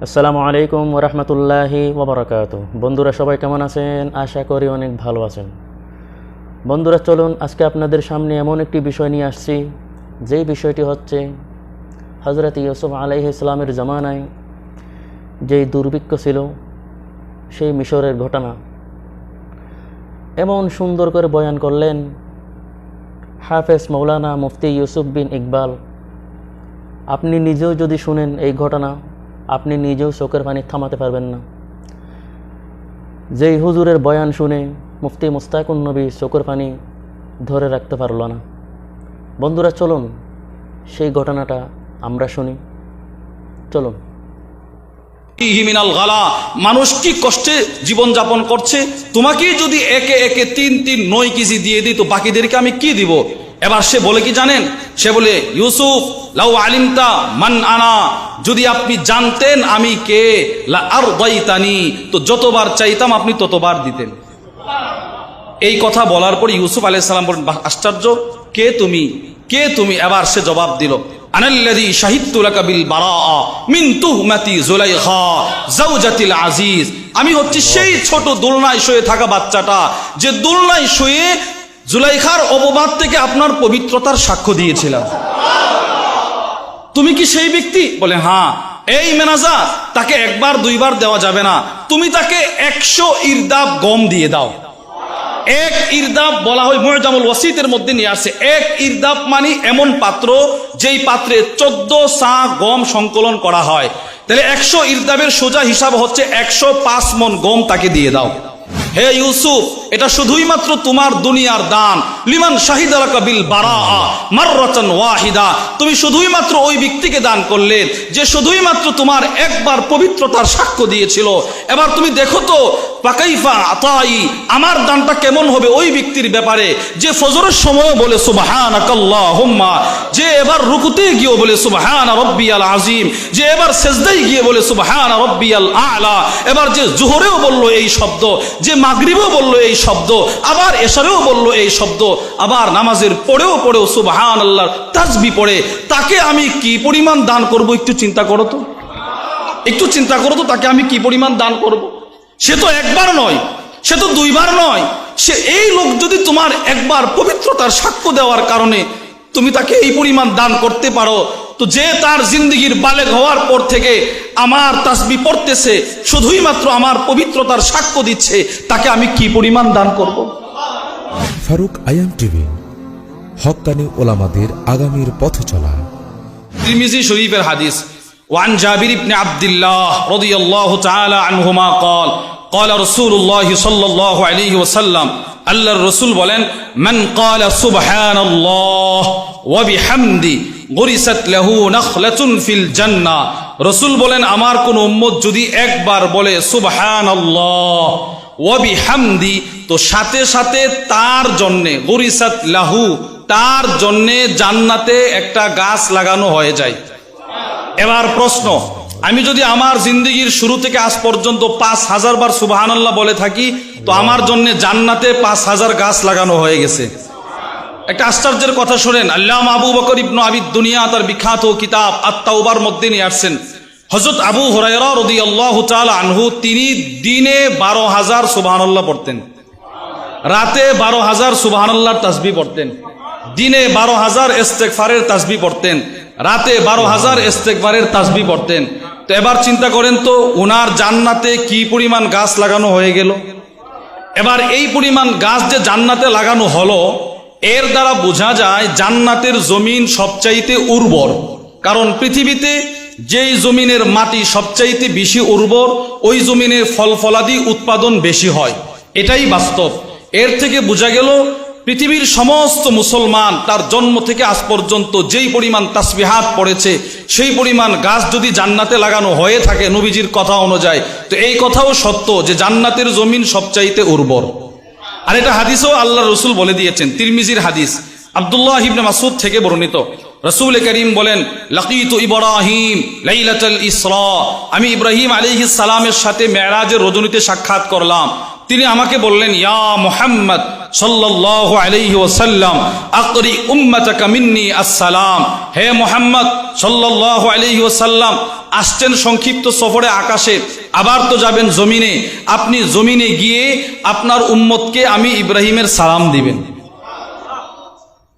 আসসালামু আলাইকুম ওরহমতুল্লাহি ওবরাকাতু। বন্ধুরা সবাই কেমন আছেন? আশা করি অনেক ভালো আছেন। বন্ধুরা চলুন আজকে আপনাদের সামনে এমন একটি বিষয় নিয়ে আসছি, যেই বিষয়টি হচ্ছে হযরত ইউসুফ আলাইহিস সালামের জামানায় যেই দুর্ভিক্ষ ছিল সেই মিশরের ঘটনা। এমন সুন্দর করে বয়ান করলেন হাফেজ মৌলানা মুফতি ইউসুফ বিন ইকবাল। আপনি নিজেও যদি শুনেন এই ঘটনা, আপনি নিজেও চোখের পানি থামাতে পারবেন না। যেই হুজুরের বয়ান শুনে মুফতি মুস্তাকুন নবী চোখের পানি ধরে রাখতে পারল না। বন্ধুরা চলুন সেই ঘটনাটা আমরা শুনি। চলুন। মানুষ কি কষ্টে জীবনযাপন করছে, তোমাকে যদি একে একে 3 9 কেজি দিয়ে দিই তো বাকিদেরকে আমি কি দিব? এবার সে বলে কি জানেন? সে বলে, ইউসুফ লাউ আলিমতা মান আনা, যদি আপনি জানতেন আমি কে, লা আরদাইতানি, তো যতবার চাইতাম আপনি ততবার দিতেন। এই কথা বলার পর ইউসুফ আলাইহিস সালাম বলেন, আশ্চর্য, কে তুমি, কে তুমি? এবার সে জবাব দিল, আনাল্লাযী শাহিদতু লাকা বিল বারাআ মিন তুহমাতি যুলাইখা যাওজাতিল আজিজ। আমি হচ্ছে সেই ছোট দোলনায় শুয়ে থাকা বাচ্চাটা, যে দোলনায় শুয়ে জুলাইখার অপবাদ থেকে আপনার পবিত্রতার সাক্ষ্য দিয়েছিলাম। তুমি কি সেই ব্যক্তি? বলে হ্যাঁ। এই মেনাজার তাকে একবার দুইবার দেওয়া যাবে না, তুমি তাকে 100 ইরদাব গম দিয়ে দাও। 1 ইরদাব বলা হয় মুজামুল ওয়াসিতের মধ্যে নিয়ে আসে। 1 ইরদাব মানে এমন পাত্র যেই পাত্রে 14 সা গম সংকলন করা হয়। তাহলে 100 ইরদাবের সোজা হিসাব হচ্ছে 105 মণ গম তাকে দিয়ে দাও। হে ইউসুফ, এটা শুধুই মাত্র তোমার দুনিয়ার দান। লিমান শাহিদা লাকা বিল বারাআ মাররাতান ওয়াহিদা, তুমি শুধুই মাত্র ওই ব্যক্তিকে দান করলে যে শুধুই মাত্র তোমার একবার পবিত্রতার সাক্ষ্য দিয়েছিল। এবার তুমি দেখো তো ফাকাইফা আতাই, আমার দানটা কেমন হবে ওই ব্যক্তির ব্যাপারে যে ফজরের সময় বলে সুবহানাকাল্লাহুম্মা, যে এবার রুকুতে গিয়ে বলে সুবহানা রাব্বিয়াল আযীম, যে এবার সিজদায় গিয়ে বলে সুবহানা রাব্বিয়াল আ'লা, এবার যে জোহরেও বলল এই শব্দ, যে মাগরিবেও বলল এই শব্দ, আবার এশারেও বলল এই শব্দ, আবার নামাজের পড়েও সুবহানাল্লাহর তাসবিহ পড়ে, তাকে আমি কি পরিমাণ দান করব? একটু চিন্তা করো তো, একটু চিন্তা করো তো, তাকে আমি কি পরিমাণ দান করব? সে তো একবার নয়, সে তো দুইবার নয়, সে এই লোক যদি তোমার একবার পবিত্রতার সাক্ষ্য দেওয়ার কারণে তুমি তাকে এই পরিমাণ দান করতে পারো, তো যে তার জিন্দেগির বালেগ হওয়ার পর থেকে আমার তাসবিহ পড়তেছে, শুধুই মাত্র আমার পবিত্রতার সাক্ষ্য দিচ্ছে, তাকে আমি কি পরিমাণ দান করব? ফারুক আয়াম টিভি, হক্কানি ওলামাদের আগামীর পথ চলা। তিরমিজি শরীফের হাদিস, ওয়ান জাবির ইবনে আব্দুল্লাহ রাদিয়াল্লাহু তাআলা আনহুমা قال قال رسول الله صلى الله عليه وسلم, আল্লাহর রাসূল বলেন, মান قال سبحان الله وبحمده গরিসাত লাহু নাখলাতুন ফিল জান্নাহ। রাসূল বলেন, আমার কোন উম্মত যদি একবার বলে সুবহানাল্লাহ ওয়া বিহামদি, তো সাথে সাথে তার জন্য গরিসাত লাহু, তার জন্য জান্নাতে একটা গাছ লাগানো হয়ে যায়। এবার প্রশ্ন, আমি যদি আমার জিন্দেগির শুরু থেকে আজ পর্যন্ত 5000 বার সুবহানাল্লাহ বলে থাকি, তো আমার জন্য জান্নাতে 5000 গাছ লাগানো হয়ে গেছে। একটা আশ্চর্যের কথা শোনেন, আল্লামা আবু বকর ইবনে আবি দুনিয়া তার বিখ্যাত কিতাব আত-তাওবার মধ্যে নিয়ে আসছেন, হযরত আবু হুরায়রা রাদিয়াল্লাহু তাআলা আনহু তিনি দিনে 12000 সুবহানাল্লাহ পড়তেন, রাতে 12000 সুবহানাল্লাহর তাসবিহ পড়তেন, দিনে 12000 ইস্তেগফারের তাসবিহ পড়তেন, রাতে 12000 ইস্তেগফারের তাসবিহ পড়তেন। তো এবার চিন্তা করেন তো ওনার জান্নাতে কি পরিমাণ গাছ লাগানো হয়ে গেল। এবার এই পরিমাণ গাছ যে জান্নাতে লাগানো হলো, এর দ্বারা বোঝা যায় জান্নাতের জমিন সবচাইতে উর্বর। কারণ পৃথিবীতে যেই জমিনের মাটি সবচাইতে বেশি উর্বর, ওই জমিনের ফল ফলাদি উৎপাদন বেশি হয়, এটাই বাস্তব। এর থেকে বোঝা গেল পৃথিবীর সমস্ত মুসলমান তার জন্ম থেকে আজ পর্যন্ত যেই পরিমাণ তাসবিহাত পড়েছে, সেই পরিমাণ গাছ যদি জান্নাতে লাগানো হয়ে থাকে নবীজির কথা অনুযায়ী, তো এই কথাও সত্য যে জান্নাতের জমিন সবচাইতে উর্বর। আর এটা হাদিসও আল্লাহ রসুল বলে দিয়েছেন, তিরমিজির হাদিস, আব্দুল্লাহ ইবনে মাসউদ থেকে বর্ণিত। রাসূল করিম বলেন, লাকিতু ইব্রাহিম লাইলাতুল ইসরা, আমি ইব্রাহিম আলাইহিস সালামের সাথে মেরাজের রজনীতে সাক্ষাৎ করলাম। তিনি আমাকে বললেন, ইয়া মুহাম্মদ সাল্লাল্লাহু আলাইহি ওয়াসাল্লাম আকরি উম্মাতাকা মিন্নি আসসালাম, হে মুহাম্মদ সাল্লাল্লাহু আলাইহি ওয়াসাল্লাম আসছেন সংক্ষিপ্ত সফরে আকাশে, আবার তো যাবেন জমিনে। আপনি জমিনে গিয়ে আপনার উম্মতকে আমি ইব্রাহিমের সালাম দিবেন।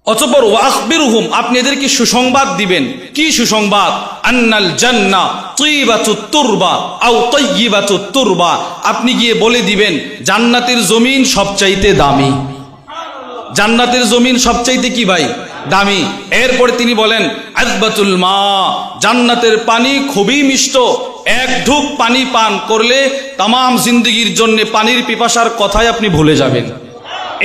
অতঃপর ওয়াখবিরহুম, আপনি এদেরকে সুসংবাদ দিবেন। কি সুসংবাদ? আন্নাল জান্নাহ তয়্যিবাতুত তুরবা আও তয়্যিবাতুত তুরবা, আপনি গিয়ে বলে দিবেন জান্নাতের জমিন সবচাইতে দামি। জান্নাতের জমিন সবচাইতে কি ভাই? দামি। এরপরে তিনি বলেন আযবাতুল মা, জান্নাতের পানি খুবই মিষ্ট। এক ঢুক পানি পান করলে তামাম জিন্দেগির জন্য পানির পিপাসার কথাই আপনি ভুলে যাবেন,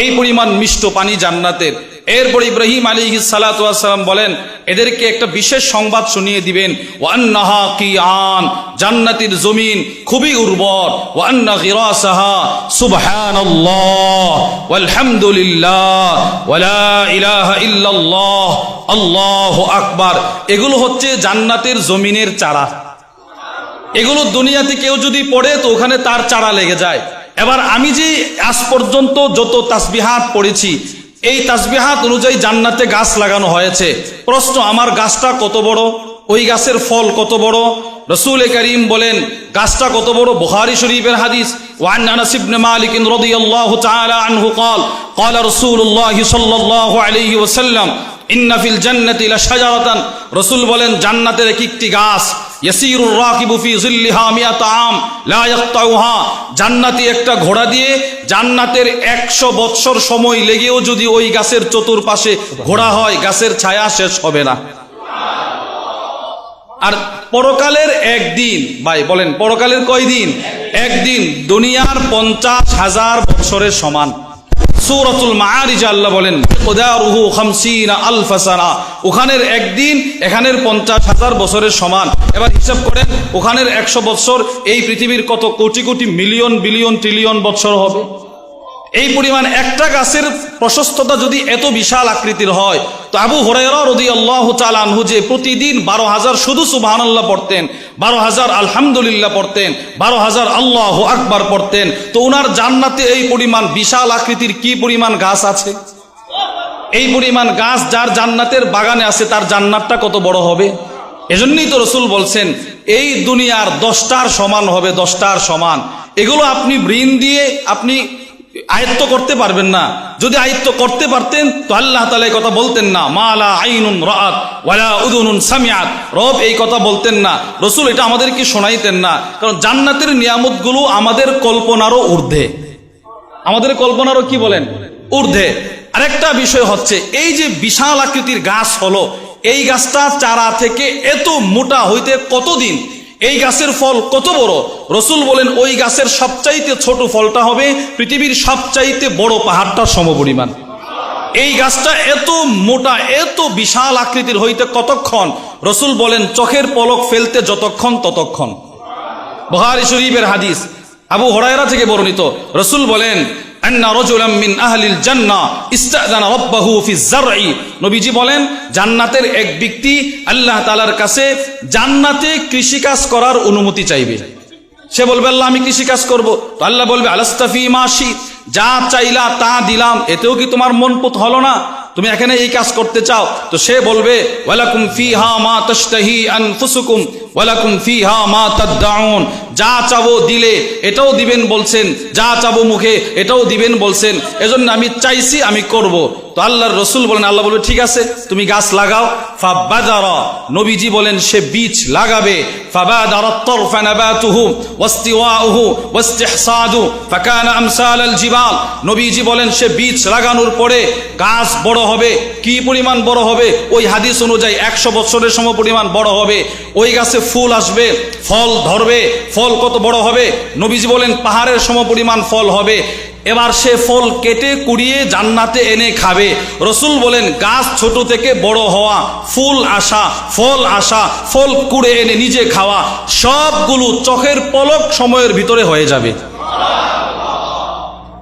এই পরিমাণ মিষ্ট পানি জান্নাতের। এরপর ইব্রাহিম আলাইহিস সালাতু ওয়াস সালাম বলেন এদেরকে একটা বিশেষ সংবাদ শুনিয়ে দিবেন, ওয়া আন্নাহা কিআন, জান্নাতের জমিন খুবই উর্বর। ওয়া আন্না গিরাসাহা সুবহানাল্লাহ ওয়ালহামদুলিল্লাহ ওয়া লা ইলাহা ইল্লাল্লাহ আল্লাহু আকবার। এগুলো হচ্ছে জান্নাতের জমিনের চারা। এগুলো দুনিয়াতে কেউ যদি পড়ে তো ওখানে তার চারা লেগে যায়। এবার আমি যে আজ পর্যন্ত যত তাসবিহাত পড়েছি, এই তাসবিহাত অনুযায়ী জান্নাতে গাছ লাগানো হয়েছে। প্রশ্ন, আমার গাছটা কত বড়? ওই গাছের ফল কত বড়? রাসূল করিম বলেন গাছটা কত বড়? বুখারী শরীফের হাদিস। ওয়ান আনাস ইবনে মালিক রাদিয়াল্লাহু তাআলা আনহু قال قال رسول الله صلى الله عليه وسلم ইন্না ফিল জান্নাতি লাশাজারাতান, রাসূল বলেন জান্নাতের একটি গাছ, ইয়াসিরুর রাকিবু ফি যিল্লিহা মিয়াত আম লা ইয়াকতাউহা, জান্নাতি একটা ঘোড়া দিয়ে জান্নাতের 100 বৎসর সময় লেগেও যদি ওই গাছের চতুর্পাশে ঘোড়া হয়, গাছের ছায়া শেষ হবে না। আর পরকালের একদিন, ভাই বলেন পরকালের কয়দিন? একদিন দুনিয়ার 50,000 বৎসরের সমান। সূরাতুল মাআরিজ আল্লাহ বলেন মিকদারুহু 50 আলফ সানা, ওখানের একদিন এখানের 50,000 বছরের সমান। এবার হিসাব করেন ওখানের 100 বছর এই পৃথিবীর কত crore crore million billion trillion বছর হবে। এই পরিমাণ একটা গাছের প্রশস্ততা যদি এত বিশাল আকৃতির হয়, তো আবু হুরায়রা রাদিয়াল্লাহু তাআলা আনহু যে প্রতিদিন 12,000 শুধু সুবহানাল্লাহ পড়তেন, 12,000 আলহামদুলিল্লাহ পড়তেন, 12,000 আল্লাহু আকবার পড়তেন, তো ওনার জান্নাতে এই পরিমাণ বিশাল আকৃতির কি পরিমাণ গাছ আছে? এই পরিমাণ গাছ যার জান্নাতের বাগানে আছে তার জান্নাতটা কত বড় হবে? এজন্যই তো রাসূল বলছেন এই দুনিয়ার 10টার সমান হবে, 10টার সমান। এগুলো আপনি ব্রেন দিয়ে আপনি আয়ত্ত করতে পারবেন না। যদি আয়ত্ত করতে পারতেন তো আল্লাহ তাআলা এই কথা বলতেন না, মালা আইনুন রাআত ওয়ালা উযুনুন সামিআত, রব এই কথা বলতেন না, রাসূল এটা আমাদেরকে শোনাইতেন না। কারণ জান্নাতের নিয়ামতগুলো আমাদের কল্পনারও ঊর্ধ্বে, আমাদের কল্পনারও কি বলেন ঊর্ধ্বে। আরেকটা বিষয় হচ্ছে এই যে বিশাল আকৃতির গাছ হলো, এই গাছটা চারা থেকে এত মোটা হইতে কতদিন? এই গাছের ফল কত বড়? রাসূল বলেন ওই গাছের সবচাইতে ছোট ফলটা হবে পৃথিবীর সবচাইতে বড় পাহাড়টার সমপরিমাণ। এই গাছটা এত মোটা এত বিশাল আকৃতির হইতে কতক্ষণ? রাসূল বলেন চোখের পলক ফেলতে যতক্ষণ ততক্ষণ। বুখারী শরীফের হাদিস, আবু হুরায়রা থেকে বর্ণিত, রাসূল বলেন আন্না রাজুলাম মিন আহলিল জান্নাহ ইস্তাযানা রাব্বাহু ফিজ যারঈ, নবীজি বলেন জান্নাতের এক ব্যক্তি আল্লাহ তাআলার কাছে জান্নাতে কৃষিকাজ করার অনুমতি চাইবে। সে বলবে আল্লাহ আমি কৃষিকাজ করব, তো আল্লাহ বলবে আলাস্তা ফি মা শি, যা চাইলা তা দিলাম, এতেও কি তোমার মন পুত হলো না? তুমি এখানে এই কাজ করতে চাও? তো সে বলবে ওয়ালাকুম ফিহা মা তাশতাহি আনফুসুকুম ওয়ালাকুম ফিহা মা তাদউন, যা চাবো দিলে এটাও দিবেন বলছেন, যা চাবো মুখে এটাও দিবেন বলছেন, এজন্য আমি চাইছি আমি করব। তো আল্লাহর রাসূল বলেন, আল্লাহ বলবে ঠিক আছে তুমি গাছ লাগাও। ফাবাদারা, নবীজি বলেন সে বীজ লাগাবে। ফাবাদারাত তারফা নাবাতুহু ওয়াস্তিওয়াউহু ওয়াস্তিহসাদু ফাকানা আমসাল আল জিবাল, নবীজি বলেন সে বীজ লাগানোর পরে গাছ বড় হবে। কি পরিমাণ বড় হবে? ওই হাদিস অনুযায়ী 100 বছরের সম পরিমাণ বড় হবে। ওই গাছে ফুল আসবে, ফল ধরবে। ফল কত বড় হবে? নবীজি বলেন পাহাড়ের সম পরিমাণ ফল হবে। এবার সে ফল কেটে কুড়িয়ে জান্নাতে এনে খাবে। রাসূল বলেন গাছ ছোট থেকে বড় হওয়া, ফুল আসা, ফল আসা, ফল কুড়ে এনে নিজে খাওয়া, সবগুলো চোখের পলক সময়ের ভিতরে হয়ে যাবে।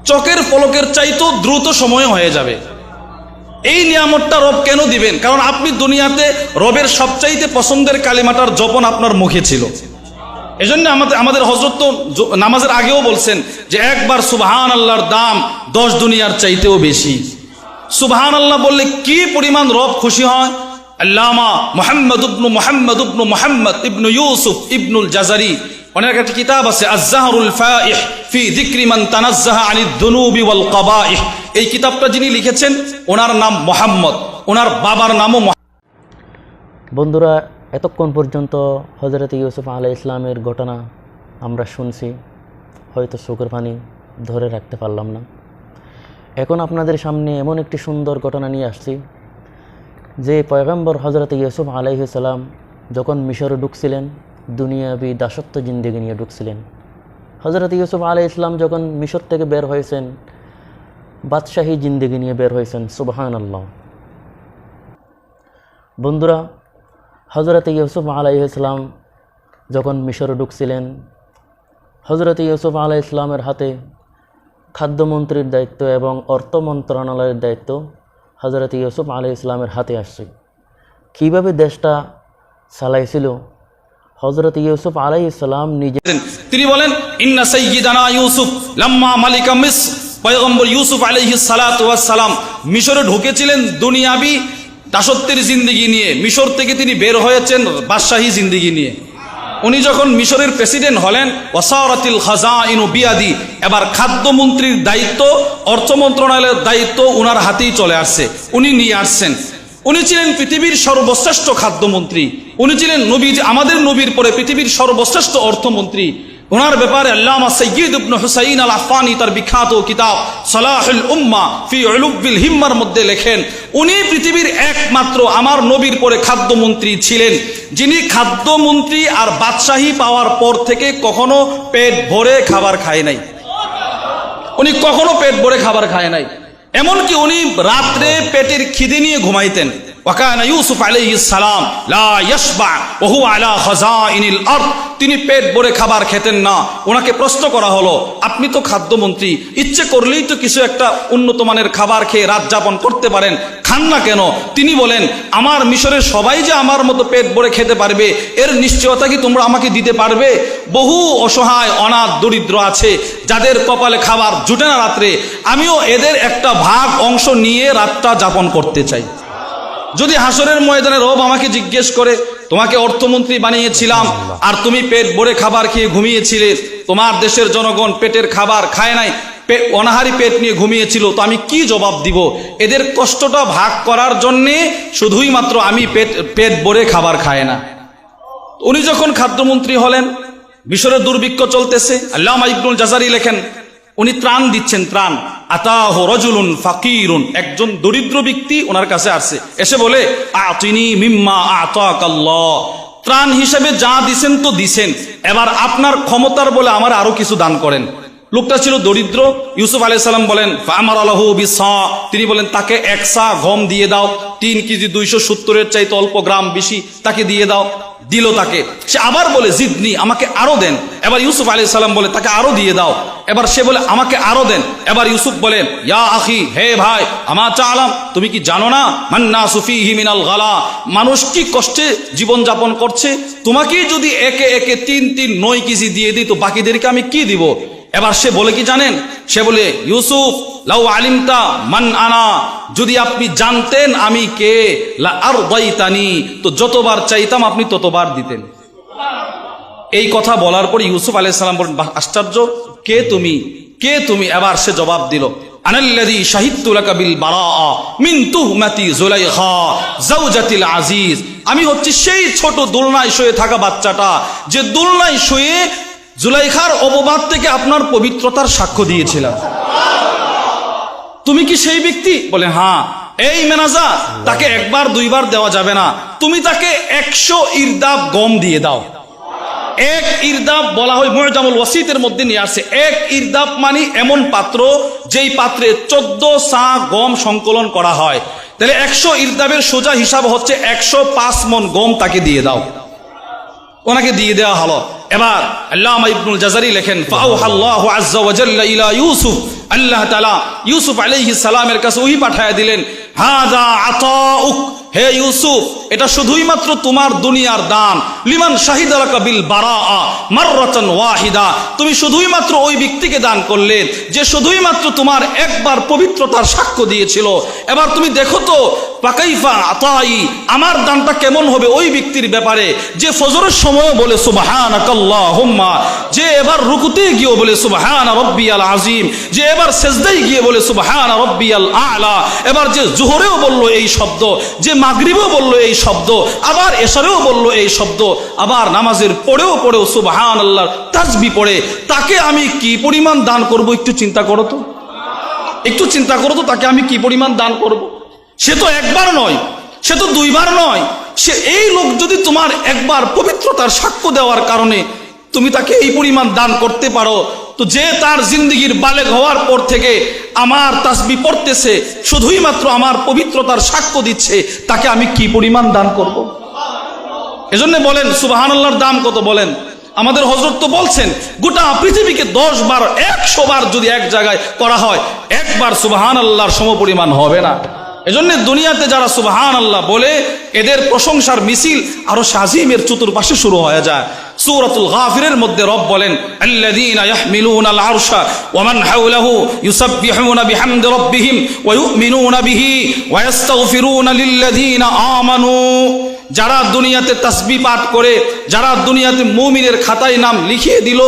চোখের পলকের চাইতেও দ্রুত সময় হয়ে যাবে। এই নিয়ামতটা রব কেন দিবেন? কারণ আপনি দুনিয়াতে রবের সবচাইতে পছন্দের কালিমাটার জপন আপনার মুখে ছিল। এজন্য আমাদের হযরত তো নামাজের আগেও বলছেন যে একবার সুবহানাল্লাহর দাম 10 দুনিয়ার চাইতেও বেশি। সুবহানাল্লাহ বললে কি পরিমাণ রব খুশি হয়। আল্লামা মুহাম্মদ ইবনু ইউসুফ ইবনুল জাজারি, ওনার একটা কিতাব আছে আয-যাহরুল ফাইহ ফি যিকরি মান তানাজ্জাহা আনিদ দুনুবি ওয়াল কাবাইহ। এই কিতাবটা যিনি লিখেছেন ওনার নাম মুহাম্মদ, ওনার বাবার নামও। বন্ধুরা, এতক্ষণ পর্যন্ত হযরত ইউসুফ আলাইহিস সালামের ঘটনা আমরা শুনছি, হয়তো চোখের পানি ধরে রাখতে পারলাম না। এখন আপনাদের সামনে এমন একটি সুন্দর ঘটনা নিয়ে আসছি, যে পয়গম্বর হযরত ইউসুফ আলাইহিস সালাম যখন মিশরে ঢুকছিলেন, দুনিয়াবি দাসত্ব জিন্দেগি নিয়ে ঢুকছিলেন। হযরত ইউসুফ আলাইহিস সালাম যখন মিশর থেকে বের হয়েছেন, বাদশাহী জিন্দেগি নিয়ে বের হয়েছেন। সুবহানাল্লাহ। বন্ধুরা, হযরত ইউসুফ আলাইহিস সালাম যখন মিশরে ঢুকছিলেন, হযরত ইউসুফ আলাইহিস সালামের হাতে খাদ্যমন্ত্রীর দায়িত্ব এবং অর্থ মন্ত্রণালয়ের দায়িত্ব হযরত ইউসুফ আলাইহিস সালামের হাতে আসছে। কীভাবে দেশটা চালাইছিল হযরত ইউসুফ আলাইহিস সালাম নিজে। তিনি বলেন, ইন্না সাইয়্যিদানা ইউসুফ লাম্মা মালিকা মিসর, পয়গম্বর ইউসুফ আলাইহিস সালাতু ওয়াস সালাম মিশরে ঢুকেছিলেন দুনিয়াবি দাসত্বের জিন্দেগি নিয়ে। মিশর থেকে তিনি বের হয়েছেন বাদশাহী জিন্দেগি নিয়ে। উনি যখন মিশরের প্রেসিডেন্ট হলেন, ওয়াসারাতিল খাজাইনু বিয়াদি, এবার খাদ্যমন্ত্রীর দায়িত্ব, অর্থ মন্ত্রণালয়ের দায়িত্ব উনার হাতেই চলে আসছে, উনি নিয়ে আসছেন। উনি ছিলেন পৃথিবীর সর্বশ্রেষ্ঠ খাদ্যমন্ত্রী, উনি ছিলেন নবী, আমাদের নবীর পরে পৃথিবীর সর্বশ্রেষ্ঠ অর্থমন্ত্রী। ওনার ব্যাপারে আল্লামা সাইয়্যিদ ইবনে হুসাইন আল আফফানি তার বিখ্যাত কিতাব সালাহুল উম্মাহ ফি উলুবিল হিম্মার মধ্যে লেখেন, উনি পৃথিবীর একমাত্র আমার নবীর পরে খাদ্যমন্ত্রী ছিলেন, যিনি খাদ্যমন্ত্রী আর বাদশাহী পাওয়ার পর থেকে কখনো পেট ভরে খাবার খায় নাই। উনি কখনো পেট ভরে খাবার খায় নাই। এমনকি উনি রাত্রে পেটের খিদে নিয়ে ঘুমাইতেন। ওয়াকানা ইউসুফ আলাইহিস সালাম লা ইয়াশবা ওয়া হুয়া আলা খাজাইনিল আরদ, তিনি পেট ভরে খাবার খেতেন না। ওনাকে প্রশ্ন করা হলো, আপনি তো খাদ্যমন্ত্রী, ইচ্ছে করলেই তো কিছু একটা উন্নত মানের খাবার খেয়ে রাত যাপন করতে পারেন, খান না কেন? তিনি বলেন, আমার মিশরের সবাই যে আমার মতো পেট ভরে খেতে পারবে এর নিশ্চয়তা কি তোমরা আমাকে দিতে পারবে? বহু অসহায় অনাথ দরিদ্র আছে যাদের কপালে খাবার জুটে না রাত্রে, আমিও এদের একটা ভাগ অংশ নিয়ে রাতটা যাপন করতে চাই। যদি হাসরের ময়দানে রব আমাকে জিজ্ঞেস করে, তোমাকে অর্থমন্ত্রী বানিয়েছিলাম আর তুমি পেট ভরে খাবার খেয়ে ঘুমিয়েছিলে, তোমার দেশের জনগণ পেটের খাবার খায় নাই, অনাহারি পেট নিয়ে ঘুমিয়েছিল, তো আমি কি জবাব দিব? এদের কষ্টটা ভাগ করার জন্যে শুধুই মাত্র আমি পেট ভরে খাবার খায় না। উনি যখন খাদ্যমন্ত্রী হলেন, মিশরের দুর্ভিক্ষ চলতেছে। আল্লামা ইবনুল জাজারি লেখেন, উনি ত্রাণ দিচ্ছেন, ত্রাণ। আতাহু রাজুলুন ফাকিরুন, একজন দরিদ্র ব্যক্তি ওনার কাছে আসছে, এসে বলে, আতিনি মিম্মা আতাকাল্লাহ, ত্রাণ হিসেবে যা দিছেন তো দিছেন, এবার আপনার ক্ষমতার বলে আমার আরো কিছু দান করেন। লোকটা ছিল দরিদ্র। ইউসুফ আলাইহিস সালাম বলেন, ফামার আলাহু বিসা, তিনি বলেন তাকে 1 সা গম দিয়ে দাও, 3 কেজি 270-এর চাইতে অল্প গ্রাম বেশি তাকে দিয়ে দাও। দিল তাকে। সে আবার বলে, জিদনি, আমাকে আরো দেন। এবার ইউসুফ আলাইহিস সালাম বলে, তাকে আরো দিয়ে দাও। এবার সে বলে, আমাকে আরো দেন। এবার ইউসুফ বলেন, ইয়া আখি, হে ভাই, আমা চালাম, তুমি কি জানো না, মান্নাসু ফীহি মিনাল গালা, মানুষ কি কষ্টে জীবন যাপন করছে, তোমাকেই যদি একে একে 3-9 কেজি দিয়ে দিই তো বাকিদেরকে আমি কি দিব? এবার সে বলে কি জানেন? সে বলে, ইউসুফ লাউ আলিমতা মান আনা, যদি আপনি জানতেন আমি কে, লা আরদাইতানি, তো যতবার চাইতাম আপনি ততবার দিতেন। এই কথা বলার পর ইউসুফ আলাইহিস সালাম বলেন, আশ্চর্য, কে তুমি, কে তুমি? এবার সে জবাব দিল, আনাল্লাযী শাহিদতু লাকা বিল বারাআ মিন তুহমাতি যুলাইখা যাওজাতিল আজিজ, আমি হচ্ছি সেই ছোট দোলনায় শুয়ে থাকা বাচ্চাটা যে দোলনায় শুয়ে জুলাইখার অপবাদ থেকে আপনার পবিত্রতার সাক্ষ্য দিয়েছিলাম। তুমি কি সেই ব্যক্তি? বলে, হ্যাঁ। এই মেনাজা তাকে 1-2 বার দেওয়া যাবে না, তুমি তাকে 100 ইরদাব গম দিয়ে দাও। 1 ইরদাব বলা হয়, মুজামুল ওয়াসিতের মধ্যে নিয়ে আসছে, 1 ইরদাব মানে এমন পাত্র যেই পাত্রে 14 সা গম সংকলন করা হয়। তাহলে 100 ইরদাবের সোজা হিসাব হচ্ছে 105 মন গম তাকে দিয়ে দাও। ওনাকে দিয়ে দেওয়া হলো। এবার আল্লামা ইবনুল জাজারি লেখেন, ফাআউহাল্লাহু আযজা ওয়া জাল্লা ইলা ইউসুফ, আল্লাহ তাআলা ইউসুফ আলাইহিস সালামের কাছে ওহী পাঠায়া দিলেন, হাযা আতাউক, হে ইউসুফ, এটা শুধুই মাত্র তোমার দুনিয়ার দান। লিমান শাহিদালাকা বিল বারাআ মাররাতান ওয়াহিদা, তুমি শুধুই মাত্র ওই ব্যক্তিকে দান করলে যে শুধুই মাত্র তোমার একবার পবিত্রতার সাক্ষ্য দিয়েছিল। এবার তুমি দেখো তো ফাকাইফা আতাই, আমার দানটা কেমন হবে ওই ব্যক্তির ব্যাপারে যে ফজরের সময় বলে সুবহানাকাল্লাহুম্মা, যে এবার রুকুতে গিয়ে বলে সুবহানা রাব্বিয়াল আযীম, যে এবার সিজদায় গিয়ে বলে সুবহানা রাব্বিয়াল আ'লা, এবার যে জোহরেও বলল এই শব্দ, যে মাগরিবেও বলল এই শব্দ, আবার এশারেও বলল এই শব্দ, আবার নামাজের পড়েও সুবহানাল্লাহর তাসবিহ পড়ে, তাকে আমি কি পরিমাণ দান করব একটু চিন্তা করো তো, একটু চিন্তা করো তো, তাকে আমি কি পরিমাণ দান করব। সে তো একবার নয়, সে তো দুইবার নয়, সে এই লোক যদি তোমার একবার পবিত্রতার সাক্ষ্য দেওয়ার কারণে তুমি তাকে এই পরিমাণ দান করতে পারো, তো যে তার জিন্দগির বালেগ হওয়ার পর থেকে আমার তাসবিহ পড়তেছে, শুধুই মাত্র আমার পবিত্রতার সাক্ষ্য দিচ্ছে, তাকে আমি কি পরিমাণ দান করব। এজন্য বলেন সুবহানাল্লাহর দাম কত বলেন। আমাদের হযরত তো বলছেন গোটা পৃথিবীকে 10 বার 100 বার যদি এক জায়গায় করা হয়, একবার সুবহানাল্লাহর সমপরিমাণ হবে না। এজন্য দুনিয়াতে যারা সুবহানাল্লাহ বলে এদের প্রশংসার মিছিল আরো শাজিমের চতুর্পাশে শুরু হয়ে যায়। সূরাতুল গাফিরের মধ্যে রব বলেন আল্লাযীনা ইয়াহমিলুনাল আরশা ওয়া মান হাওলাহু ইউসাব্বিহুনা বিহামদি রাব্বিহিম ওয়া ইউমিনুনা বিহি ওয়া ইস্তাগফিরুনা লিল্লাযীনা আমানু, যারা দুনিয়াতে তাসবিহ পাঠ করে, যারা দুনিয়াতে মুমিনের খাতায় নাম লিখিয়ে দিল,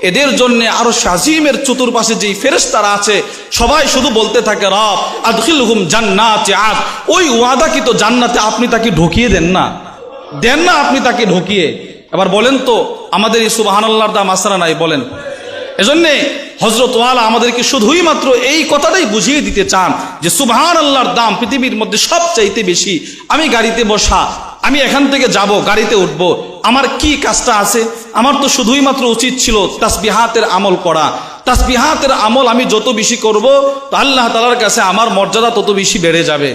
এদের জন্য আরো শাজিমের চতুর্পাশে যেই ফেরেশতারা আছে সবাই শুধু বলতে থাকে রব আদখিলহুম জান্নাতি আদ, ওই ওয়াদাকৃত জান্নাতে আপনি তাকে ঢুকিয়ে দেন না আপনি তাকে ঢুকিয়ে। এবার বলেন তো আমাদের এই সুবহানাল্লাহর দাম আছে না নাই বলেন। এজন্যে হযরত ওয়ালা আমাদেরকে শুধুই মাত্র এই কথাটাই বুঝিয়ে দিতে চান যে সুবহানাল্লাহর দাম পৃথিবীর মধ্যে সবচাইতে বেশি। আমি গাড়িতে বসা, আমি এখান থেকে যাব, গাড়িতে উঠব, আমার কি কাজটা আছে? আমার তো শুধুই মাত্র উচিত ছিল তাসবিহাতের আমল করা। তাসবিহাতের আমল আমি যত বেশি করব তো আল্লাহ তাআলার কাছে আমার মর্যাদা তত বেশি বেড়ে যাবে।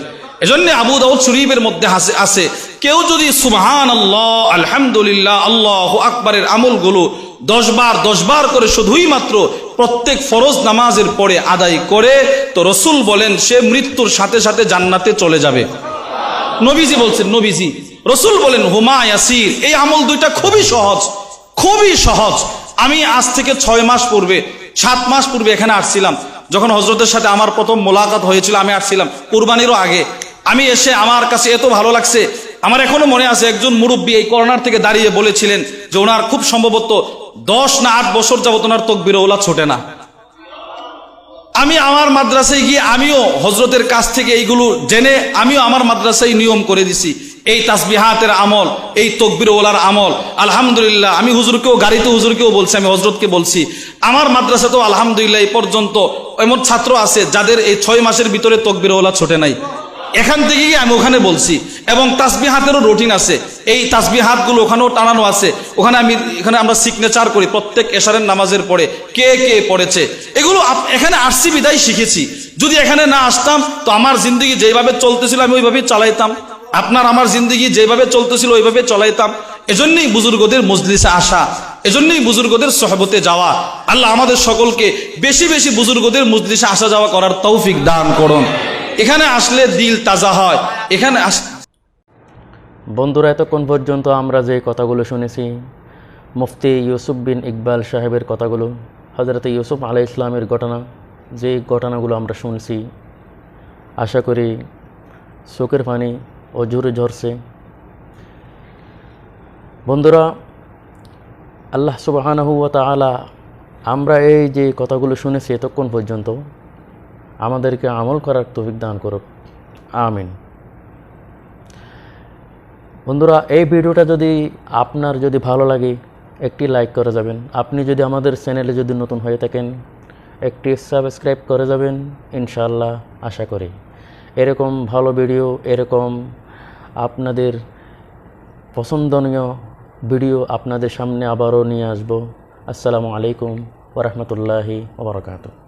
এজন্য আবু দাউদ শরীফের মধ্যে আছে কেউ যদি সুবহানাল্লাহ আলহামদুলিল্লাহ আল্লাহু আকবারের আমলগুলো 10 বার করে শুধুই মাত্র প্রত্যেক ফরজ নামাজের পরে আদায় করে, তো রসুল বলেন সে মৃত্যুর সাথে সাথে জান্নাতে চলে যাবে। নবীজি বলছেন, নবীজি রসুল বলেন হুমা ইয়াসির, এই আমল দুইটা খুবই সহজ। আমি আজ থেকে 6 মাস পূর্বে 7 মাস পূর্বে এখানে আসছিলাম, যখন হযরতের সাথে আমার প্রথম মোলাকাত হয়েছিল, আমি আসছিলাম কুরবানিরও আগে। আমি এসে আমার কাছে এত ভালো লাগছে, আমার এখনো মনে আছে একজন মুরব্বী এই কর্নার থেকে দাঁড়িয়ে বলেছিলেন যে ওনার খুব সম্ভবত 10 না 8 বছর যাবত ওনার তাকবীর ওলা ছোটে না। আমি আমার মাদ্রাসায় গিয়ে আমিও হযরতের কাছ থেকে এইগুলো জেনে আমিও আমার মাদ্রাসায় নিয়ম করে দিছি এই তাসবিহাতের আমল, এই তাকবীর ওলার আমল। আলহামদুলিল্লাহ আমি হুজুরকেও, গাড়িতে হুজুরকেও বলছি, আমি হযরতকে বলছি, আমার মাদ্রাসাতেও আলহামদুলিল্লাহ এই পর্যন্ত এমন ছাত্র আছে যাদের এই 6 মাসের ভিতরে তাকবীর ওলা ছোটে নাই। এখান থেকেই আমি ওখানে বলছি, এবং তাসবিহাতেরও রুটিন আছে, এই তাসবিহাতগুলো ওখানেও টানানো আছে। এখানে আমরা সিগনেচার করি প্রত্যেক এশারের নামাজের পরে কে কে পড়েছে। এগুলো এখানে আসছি বিদায় শিখেছি। যদি এখানে না আসতাম তো আমার জিন্দগি যেভাবে চলতেছিল আমি ওইভাবেই চালাইতাম, আপনার আমার জিন্দগি যেভাবে চলতেছিল ওইভাবে চলাইতাম। এজন্যই বুজুর্গদের মজলিসে আসা, এজন্যই বুজুর্গদের সোহবতে যাওয়া। আল্লাহ আমাদের সকলকে বেশি বেশি বুজুর্গদের মজলিসে আসা যাওয়া করার তৌফিক দান করুন। এখানে আসলে দিল তাজা হয়। এখানে বন্ধুরা, এতক্ষণ পর্যন্ত আমরা যে কথাগুলো শুনেছি, মুফতি ইউসুফ বিন ইকবাল সাহেবের কথাগুলো, হযরত ইউসুফ আলাইহিস সালামের ঘটনা, যে ঘটনাগুলো আমরা শুনছি, আশা করি চোখের পানি অঝরে ঝরছে। বন্ধুরা, আল্লাহ সুবহানাহু ওয়া তাআলা আমরা এই যে কথাগুলো শুনেছি এতক্ষণ পর্যন্ত আমাদেরকে আমল করার তৌফিক দান করুক, আমিন। বন্ধুরা, এই ভিডিওটা যদি আপনার ভালো লাগে একটি লাইক করে যাবেন। আপনি যদি আমাদের চ্যানেলে যদি নতুন হয়ে থাকেন একটি সাবস্ক্রাইব করে যাবেন ইনশাআল্লাহ। আশা করি এরকম ভালো ভিডিও, এরকম আপনাদের পছন্দনীয় ভিডিও আপনাদের সামনে আবারও নিয়ে আসব। আসসালামু আলাইকুম ওয়া রাহমাতুল্লাহি ওয়া বারাকাতুহু।